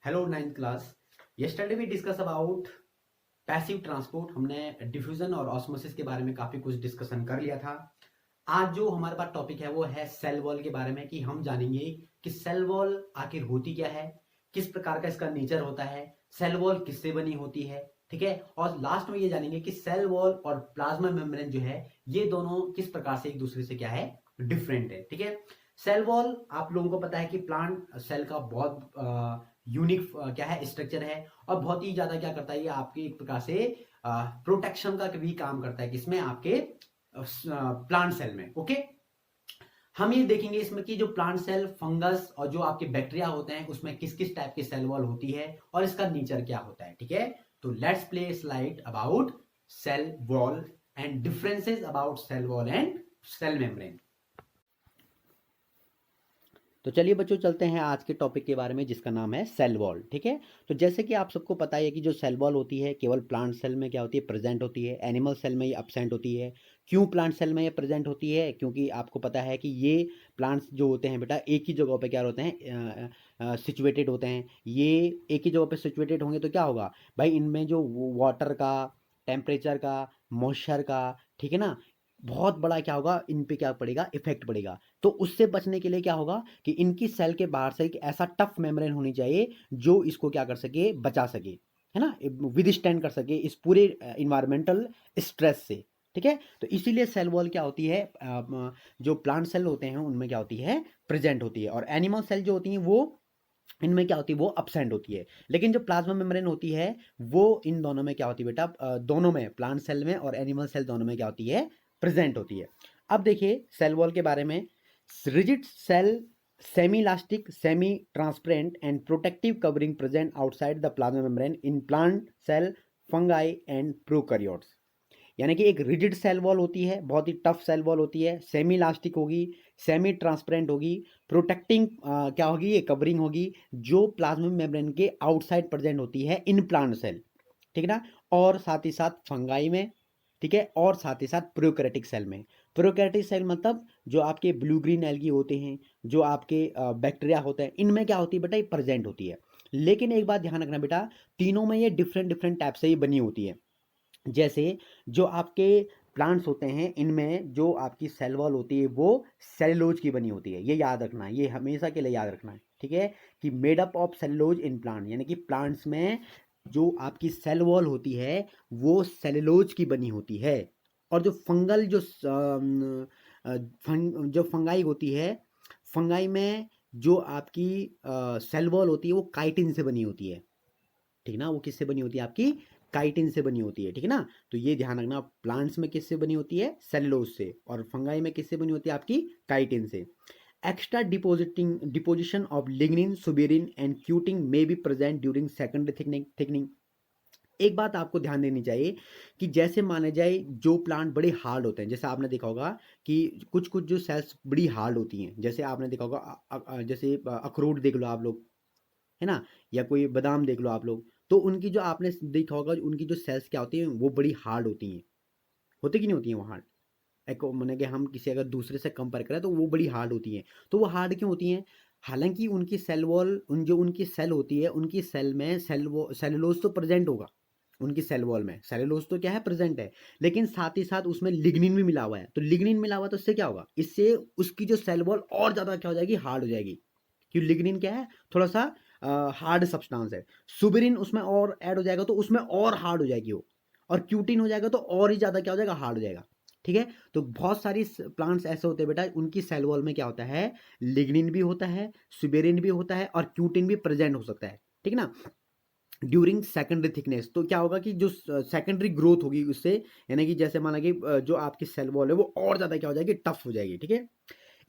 Hello ninth class. yesterday we discuss about passive transport. हमने diffusion और osmosis के बारे में काफी कुछ डिस्कशन कर लिया था। आज जो हमारे पास टॉपिक है वो है सेल वॉल के बारे में, कि हम जानेंगे कि सेल वॉल आखिर होती क्या है, किस प्रकार का इसका नेचर होता है, सेल वॉल किससे बनी होती है, ठीक है। और लास्ट में ये जानेंगे कि सेल वॉल और प्लाज्मा मेम्ब्रेन जो है ये दोनों किस प्रकार से एक दूसरे से क्या है, डिफरेंट है, ठीक है। सेल वॉल आप लोगों को पता है कि प्लांट सेल का बहुत यूनिक क्या है, स्ट्रक्चर है, और बहुत ही ज्यादा क्या करता है, ये आपके एक प्रकार से प्रोटेक्शन का भी काम करता है, किसमें, आपके प्लांट सेल में। ओके, हम ये देखेंगे इसमें कि जो प्लांट सेल, फंगस और जो आपके बैक्टीरिया होते हैं उसमें किस किस टाइप की सेल वॉल होती है और इसका नेचर क्या होता है, ठीक है। तो let's play slide about cell wall and differences about cell wall and cell membrane. तो चलिए बच्चों, चलते हैं आज के टॉपिक के बारे में जिसका नाम है सेल वॉल, ठीक है। तो जैसे कि आप सबको पता है कि जो सेल वॉल होती है केवल प्लांट सेल में क्या होती है, प्रेजेंट होती है, एनिमल सेल में ये absent होती है। क्यों प्लांट सेल में ये प्रेजेंट होती है? क्योंकि आपको पता है कि ये प्लांट्स जो होते हैं बेटा एक ही जगह पे क्या होते हैं, सिचुएटेड होते हैं। ये एक ही जगह पे सिचुएटेड होंगे तो क्या होगा भाई, इनमें जो वाटर का, टेम्परेचर का, मॉइस्चर का, ठीक है ना, बहुत बड़ा क्या होगा, इन पे क्या पड़ेगा, इफेक्ट पड़ेगा। तो उससे बचने के लिए क्या होगा कि इनकी सेल के बाहर से एक ऐसा टफ मेम्ब्रेन होनी चाहिए जो इसको क्या कर सके, बचा सके, है ना, विद स्टैंड कर सके इस पूरे इन्वायरमेंटल स्ट्रेस से, ठीक है। तो इसीलिए सेल वॉल क्या होती है, जो प्लांट सेल होते हैं उनमें क्या होती है, प्रेजेंट होती है, और एनिमल सेल जो होती हैं वो इनमें क्या होती है, वो अपसेंट होती है। लेकिन जो प्लाज्मा मेम्ब्रेन होती है वो इन दोनों में क्या होती है बेटा, दोनों में, प्लांट सेल में और एनिमल सेल दोनों में क्या होती है, प्रेजेंट होती है। अब देखिए सेल वॉल के बारे में। Rigid cell, semi elastic, semi transparent and protective covering present outside the plasma membrane in plant cell, fungi and prokaryotes. यानी कि एक रिजिड सेल वॉल होती है, बहुत ही टफ सेल वॉल होती है, सेमी इलास्टिक होगी, सेमी ट्रांसपेरेंट होगी, प्रोटेक्टिंग क्या होगी, ये कवरिंग होगी, जो प्लाज्मा मेम्ब्रेन के आउटसाइड प्रेजेंट होती है इन प्लांट सेल, ठीक है ना। और साथ ही साथ फंगाई में, ठीक है, और साथ ही साथ प्रोकैरियोटिक सेल में। प्रोकैरियोटिक सेल मतलब जो आपके ब्लू ग्रीन एल्गी होते हैं, जो आपके बैक्टीरिया होते हैं, इनमें क्या होती है बेटा, ये प्रेजेंट होती है। लेकिन एक बात ध्यान रखना बेटा, तीनों में ये डिफरेंट डिफरेंट टाइप से ये बनी होती है। जैसे जो आपके प्लांट्स होते हैं इनमें जो आपकी सेल वॉल होती है वो सेलुलोज की बनी होती है, ये याद रखना है, ये हमेशा के लिए याद रखना है, ठीक है, कि made up of cellulose in plant, यानी कि प्लांट्स में जो आपकी सेल वॉल होती है वो सेलुलोज की बनी होती है। और जो फंगल जो जो फंगाई होती है, फंगाई में जो आपकी सेल वॉल होती है वो काइटिन से बनी होती है, ठीक ना। वो किससे बनी होती है, आपकी काइटिन से बनी होती है, ठीक है ना। तो ये ध्यान रखना, प्लांट्स में किससे बनी होती है, सेलुलोज से, और फंगाई में किससे बनी होती है, आपकी काइटिन से। Extra deposition of lignin, suberin and cutin may be present during secondary thickening. एक बात आपको ध्यान देनी चाहिए कि जैसे माने जाए जो प्लांट बड़े हार्ड होते हैं, जैसे आपने देखा होगा कि कुछ कुछ जो सेल्स बड़ी हार्ड होती हैं, जैसे आपने देखा होगा जैसे अखरोट देख लो आप लोग, है ना, या कोई बादाम देख लो आप लोग, तो उनकी जो आपने देखा होगा उनकी जो सेल्स क्या होती हैं वो बड़ी हार्ड होती हैं, होती कि नहीं होती हैं वो हार्ड। एक मैंने कि हम किसी अगर दूसरे से कंपेयर करें तो वो बड़ी हार्ड होती हैं। तो वो हार्ड क्यों होती हैं? हालांकि उनकी सेल वॉल, उन जो उनकी सेल होती है उनकी सेल में सेलुलोज तो प्रेजेंट होगा, उनकी सेल वॉल में सेलुलोज तो क्या है, प्रेजेंट है, लेकिन साथ ही साथ उसमें लिग्निन भी मिला हुआ है। तो लिग्निन मिला हुआ तो इससे क्या होगा, इससे उसकी जो सेल वॉल और ज़्यादा क्या हो जाएगी, हार्ड हो जाएगी, क्योंकि लिग्निन क्या है, थोड़ा सा हार्ड सब्सटेंस है। सुबेरिन उसमें और ऐड हो जाएगा तो उसमें और हार्ड हो जाएगी वो, और क्यूटिन हो जाएगा तो और ही ज़्यादा क्या हो जाएगा, हार्ड हो जाएगा, ठीक है। तो बहुत सारी प्लांट्स ऐसे होते हैं बेटा, उनकी सेल वॉल में क्या होता है, लिग्निन भी होता है, सुबेरिन भी होता है, और क्यूटिन भी प्रेजेंट हो सकता है, ठीक है ना, ड्यूरिंग सेकेंडरी थिकनेस। तो क्या होगा कि जो सेकेंडरी ग्रोथ होगी उससे, यानी कि जैसे माना कि जो आपकी सेल वॉल है वो और ज़्यादा क्या हो जाएगी, टफ हो जाएगी, ठीक है।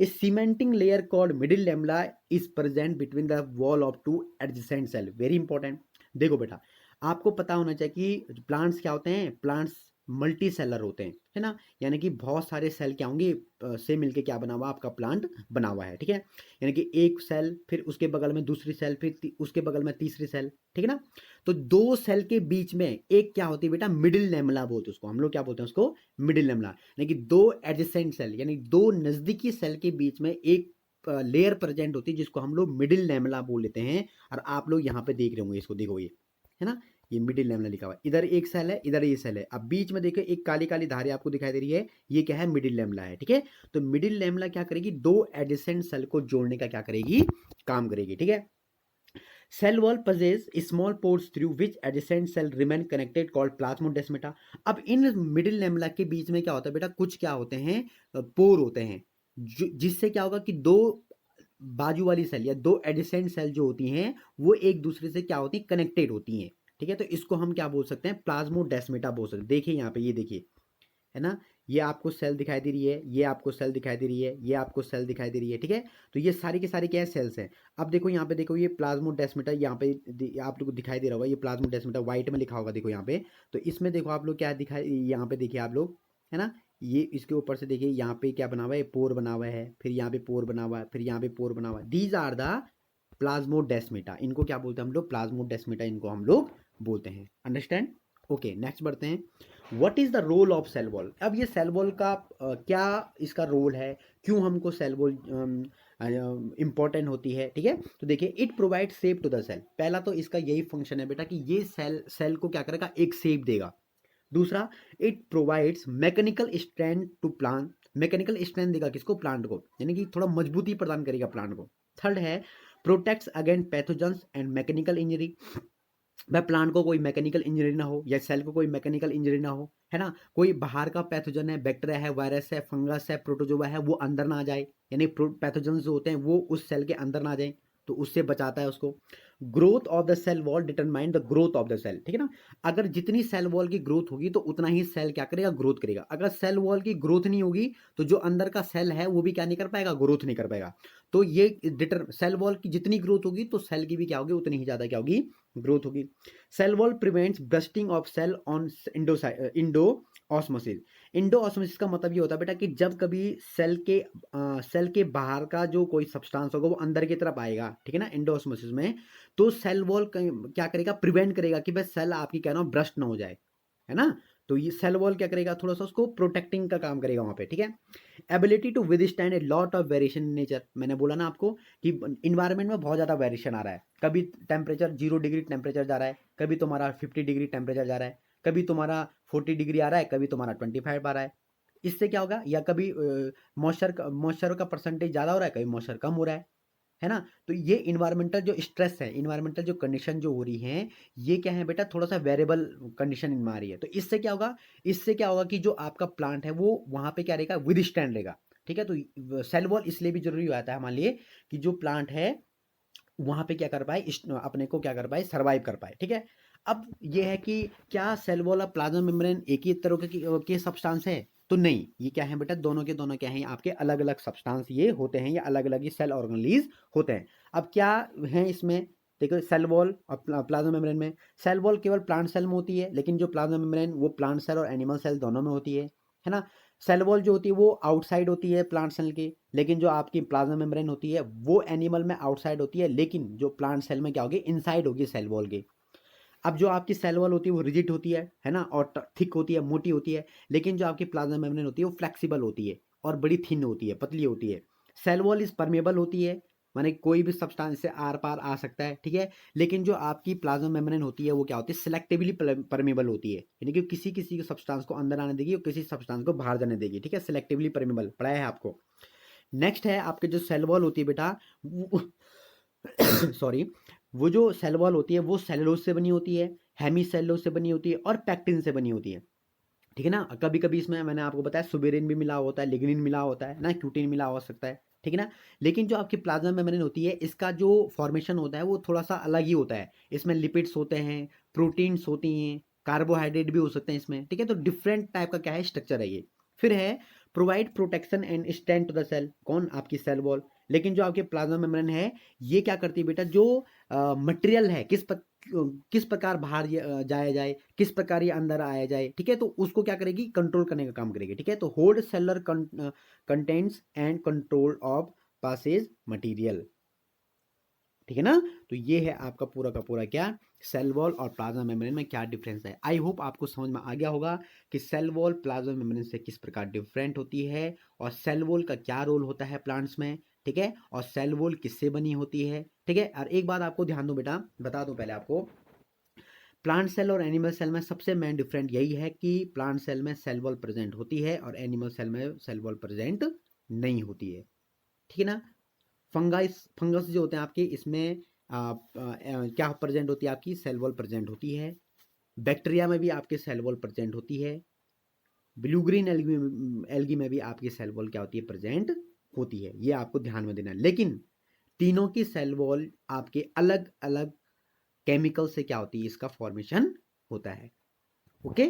A cementing layer called middle lamella is present between the wall of two adjacent cell. Very important. देखो बेटा, आपको पता होना चाहिए कि प्लांट्स क्या होते हैं, प्लांट्स मल्टी सेलर होते हैं, है ना, यानी कि बहुत सारे सेल क्या होंगे से मिलके क्या बना हुआ आपका प्लांट बना हुआ है, ठीक है। यानी कि एक सेल, फिर उसके बगल में दूसरी सेल, फिर उसके बगल में तीसरी सेल, ठीक है ना। तो दो सेल के बीच में एक क्या होती है बेटा, मिडिल लेमला बोलते हैं उसको, हम लोग क्या बोलते हैं उसको, मिडिल लेमला, यानी कि दो एडजेसेंट सेल, यानी दो नजदीकी सेल के बीच में एक लेयर प्रेजेंट होती है जिसको हम लोग मिडिल लैमेला बोल लेते हैं। और आप लोग यहाँ पे देख रहे होंगे इसको, देखो ये है ना, ये मिडिल लैमेला लिखा हुआ है, इधर एक सेल है, इधर ये सेल है। अब बीच में देखो एक काली काली धारी आपको दिखाई दे रही है, ये क्या है, मिडिल लैमेला है, ठीक है। तो मिडिल लैमेला क्या करेगी, दो एडजेसेंट सेल को जोड़ने का क्या करेगी, काम करेगी, ठीक है। Cell wall possess small pores through which adjacent cell remain connected called plasmodesmata। अब इन मिडिल लैमेला के बीच में क्या होता है बेटा, कुछ क्या होते हैं, पोर होते हैं, जिससे क्या होगा कि दो बाजू वाली सेल या दो एडिसेंट सेल जो होती हैं वो एक दूसरे से क्या होती हैं, कनेक्टेड होती हैं, ठीक है। तो इसको हम क्या बोल सकते हैं, प्लाज्मोडेस्मेटा बोल सकते हैं। देखिए यहाँ पे, ये देखिए है ना, ये आपको सेल दिखाई दे रही है, ये आपको सेल दिखाई दे रही है, ये आपको सेल दिखाई दे रही है, ठीक है। तो ये सारी के सारे क्या है, सेल्स हैं। अब देखो यहाँ पे, देखो ये प्लाज्मोडेस्मेटा, यहाँ पे आप लोग को दिखाई दे रहा होगा, ये प्लाज्मोडेस्मेटा व्हाइट में लिखा होगा, देखो यहाँ पे। तो इसमें देखो आप लोग क्या दिखाई, यहाँ पे देखिए आप लोग, है ना, ये इसके ऊपर से देखिए यहाँ पे क्या बना हुआ है, पोर बना हुआ है, फिर यहाँ पे पोर बना हुआ है, फिर यहाँ पे पोर बना हुआ है। दीज आर द प्लाज्मोडेस्मेटा, इनको क्या बोलते हैं हम लोग, प्लाज्मोडेस्मेटा इनको हम लोग बोलते हैं। अंडरस्टैंड। ओके, नेक्स्ट बढ़ते हैं। What is the role of cell wall. अब ये सेल वॉल का क्या इसका रोल है, क्यों हमको सेल वॉल इंपॉर्टेंट होती है, ठीक है। तो देखिए, it provide shape to the cell. पहला तो इसका यही फंक्शन है बेटा कि ये सेल को क्या करेगा, एक शेप देगा। दूसरा, it provides mechanical strength to plant, mechanical strength देगा किसको, प्लांट को, यानी कि थोड़ा मजबूती प्रदान करेगा प्लांट को। थर्ड है, protects against pathogens and mechanical injury, वह प्लांट को कोई मैकेनिकल इंजरी ना हो, या सेल को कोई मैकेनिकल इंजरी ना हो, है ना। कोई बाहर का पैथोजन है, बैक्टीरिया है, वायरस है, फंगस है, प्रोटोजोआ है, वो अंदर ना आ जाए, यानी पैथोजन जो होते हैं वो उस सेल के अंदर ना आ जाए, तो उससे बचाता है उसको। Growth of the cell wall determine the growth of the cell, ठीक है ना। अगर जितनी सेल वॉल की ग्रोथ होगी तो उतना ही सेल क्या करेगा, ग्रोथ करेगा। अगर सेल वॉल की ग्रोथ नहीं होगी तो जो अंदर का सेल है वो भी क्या नहीं कर पाएगा, ग्रोथ नहीं कर पाएगा। तो ये सेल वॉल की जितनी ग्रोथ होगी तो सेल की भी क्या होगी, उतनी ही ज्यादा क्या होगी, ग्रोथ होगी। Cell wall prevents bursting of cell on endo osmosis. Endo osmosis का मतलब ये होता है बेटा कि जब कभी सेल के बाहर का जो कोई सब्सटेंस होगा वो अंदर की तरफ आएगा, ठीक है ना, इंडो ऑस्मोसिस में, तो सेल वॉल क्या करेगा, प्रिवेंट करेगा कि भाई सेल आपकी क्या ना ब्रस्ट ना हो जाए, है ना। तो ये सेल वॉल क्या करेगा, थोड़ा सा उसको प्रोटेक्टिंग का काम करेगा वहां पे, ठीक है। Ability to withstand a lot of variation in nature, मैंने बोला ना आपको कि इन्वायरमेंट में बहुत ज्यादा वेरिएशन आ रहा है। कभी टेम्परेचर 0 डिग्री टेम्परेचर जा रहा है, कभी तुम्हारा 50 डिग्री टेम्परेचर जा रहा है, कभी तुम्हारा 40 डिग्री आ रहा है, कभी तुम्हारा 25 आ रहा है। इससे क्या होगा, या कभी मॉइस्चर का परसेंटेज ज्यादा हो रहा है, कभी मॉइस्चर कम हो रहा है ना। तो ये इन्वायरमेंटल जो स्ट्रेस है, इन्वायरमेंटल जो कंडीशन जो हो रही है, ये क्या है बेटा, थोड़ा सा वेरिएबल कंडीशन इनमें आ रही है। तो इससे क्या होगा, इससे क्या होगा कि जो आपका प्लांट है वो वहां पे क्या रहेगा, विद स्टैंड रहेगा, ठीक है। तो सेल वॉल इसलिए भी जरूरी हो जाता है हमारे लिए कि जो प्लांट है वहां पे क्या कर पाए, अपने को क्या कर पाए, सरवाइव कर पाए, ठीक है। अब ये है कि क्या सेल वॉल और प्लाज्मा मेम्ब्रेन एक ही तरह के सब्सटेंस है, तो नहीं, ये क्या है बेटा, दोनों के दोनों क्या हैं, आपके अलग अलग सब्सटेंस ये होते हैं, या अलग अलग ये सेल ऑर्गेनेलिज होते हैं। अब क्या है इसमें, देखो सेल वॉल और प्लाज्मा मेम्ब्रेन में, सेल वॉल केवल प्लांट सेल में होती है, लेकिन जो प्लाज्मा मेम्ब्रेन वो प्लांट सेल और एनिमल सेल दोनों में होती है ना। सेल वॉल जो होती है वो आउटसाइड होती है प्लांट सेल के, लेकिन जो आपकी प्लाज्मा मेम्ब्रेन होती है वो एनिमल में आउटसाइड होती है, लेकिन जो प्लांट सेल में क्या होगी, इनसाइड होगी सेल वॉल के। अब जो आपकी सेल वॉल होती है वो रिजिड होती है ना, और थिक होती है, मोटी होती है, लेकिन जो आपकी प्लाज्मा मेम्ब्रेन होती है वो फ्लेक्सिबल होती है और बड़ी थिन होती है, पतली होती है। सेल वॉल इज परमेबल होती है, माने कोई भी सब्सटेंस से आर पार आ सकता है, ठीक है। लेकिन जो आपकी प्लाज्मा मेम्ब्रेन होती है वो क्या होती है, सिलेक्टिवली परमेबल होती है, यानी कि किसी किसी के सब्सटेंस को अंदर आने देगी और किसी सब्सटेंस को बाहर जाने देगी, ठीक है। सिलेक्टिवली परमेबल पढ़ा है आपको। नेक्स्ट है आपके जो सेल वॉल होती है बेटा, सॉरी, वो जो सेल वॉल होती है वो सेलुलोज से बनी होती है, हेमी सेलुलोज से बनी होती है और पैक्टिन से बनी होती है, ठीक है ना। कभी कभी इसमें मैंने आपको बताया सुबेरिन भी मिला होता है, लिग्निन मिला होता है ना, क्यूटिन मिला हो सकता है, ठीक है ना। लेकिन जो आपकी प्लाज्मा मेम्ब्रेन होती है इसका जो फॉर्मेशन होता है वो थोड़ा सा अलग ही होता है। इसमें लिपिड्स होते हैं, प्रोटीन्स होती हैं, कार्बोहाइड्रेट भी हो सकते हैं इसमें, ठीक है। तो डिफरेंट टाइप का क्या है, स्ट्रक्चर है ये। फिर है provide protection and stand to the cell, कौन, आपकी सेल वॉल। लेकिन जो आपके प्लाज्मा मेम्ब्रेन है ये क्या करती है बेटा, जो मटेरियल है किस प्रकार बाहर जाया जाए, किस प्रकार ये अंदर आया जाए, ठीक है। तो उसको क्या करेगी, कंट्रोल करने का काम करेगी, ठीक है। तो hold cellular contents and control of passage material, ठीक है ना। तो ये है आपका पूरा का पूरा क्या, सेल वॉल और प्लाज्मा मेम्ब्रेन में क्या डिफरेंस है। आई होप आपको समझ में आ गया होगा कि सेल वॉल प्लाज्मा मेम्ब्रेन से किस प्रकार डिफरेंट होती है और सेल वॉल का क्या रोल होता है प्लांट्स में, ठीक है, और सेल वॉल किससे बनी होती है, ठीक है। और एक बात आपको ध्यान दो बेटा, बता दूं पहले आपको, प्लांट सेल और एनिमल सेल में सबसे मेन डिफरेंट यही है कि प्लांट सेल में सेल वॉल प्रेजेंट होती है और एनिमल सेल में सेल वॉल प्रेजेंट नहीं होती है, ठीक है ना। फंगस जो होते हैं आपके, इसमें क्या प्रेजेंट होती है आपकी, सेल वॉल प्रेजेंट होती है। बैक्टीरिया में भी आपके सेल वॉल प्रेजेंट होती है। ब्लू ग्रीन एल्गी में भी आपकी सेल वॉल क्या होती है, प्रेजेंट होती है। ये आपको ध्यान में देना है। लेकिन तीनों की सेल वॉल आपके अलग अलग केमिकल से क्या होती है, इसका फॉर्मेशन होता है। ओके,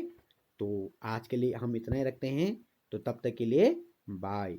तो आज के लिए हम इतना ही रखते हैं, तो तब तक के लिए बाय।